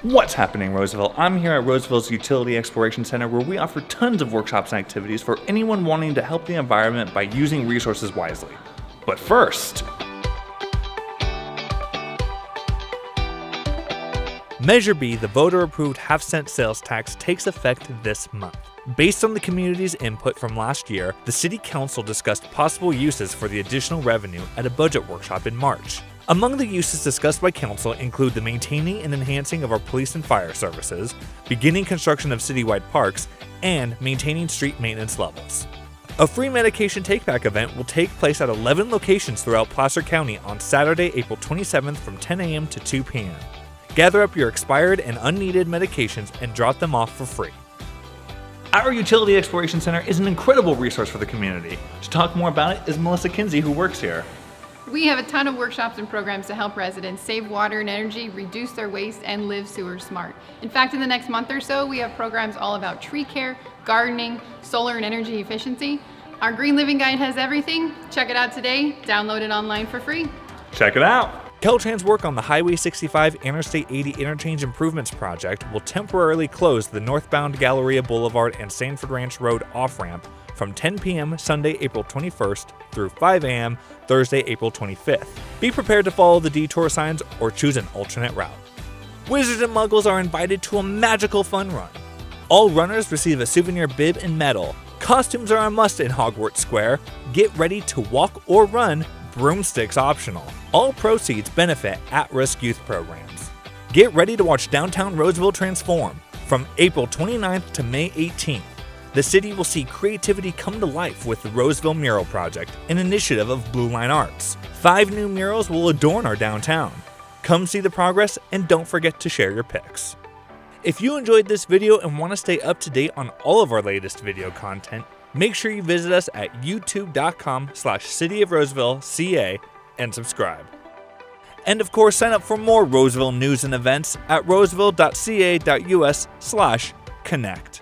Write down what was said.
What's happening, Roseville? I'm here at Roseville's Utility Exploration Center, where we offer tons of workshops and activities for anyone wanting to help the environment by using resources wisely. But first, Measure B, the voter-approved half-cent sales tax, takes effect this month. Based on the community's input from last year, the City Council discussed possible uses for the additional revenue at a budget workshop in March. Among the uses discussed by Council include the maintaining and enhancing of our police and fire services, beginning construction of citywide parks, and maintaining street maintenance levels. A free medication take-back event will take place at 11 locations throughout Placer County on Saturday, April 27th from 10 a.m. to 2 p.m. Gather up your expired and unneeded medications and drop them off for free. our Utility Exploration Center is an incredible resource for the community. To talk more about it is Melissa Kinsey, who works here. We have a ton of workshops and programs to help residents save water and energy, reduce their waste, and live sewer smart. In fact, in the next month or so, we have programs all about tree care, gardening, solar and energy efficiency. Our Green Living Guide has everything. Check it out today. Download it online for free. Check it out. Caltrans work on the Highway 65 Interstate 80 Interchange Improvements Project will temporarily close the northbound Galleria Boulevard and Sanford Ranch Road off-ramp from 10 p.m. Sunday, April 21st through 5 a.m. Thursday, April 25th. Be prepared to follow the detour signs or choose an alternate route. Wizards and Muggles are invited to a magical fun run. All runners receive a souvenir bib and medal. Costumes are a must in Hogwarts Square. Get ready to walk or run, broomsticks optional. All proceeds benefit at-risk youth programs. Get ready to watch downtown Roseville transform. From April 29th to May 18th, the city will see creativity come to life with the Roseville Mural Project, an initiative of Blue Line Arts. 5 new murals will adorn our downtown. Come see the progress and don't forget to share your pics. If you enjoyed this video and want to stay up to date on all of our latest video content, make sure you visit us at youtube.com/cityofrosevillecA and subscribe. And of course, sign up for more Roseville news and events at roseville.ca.us/connect.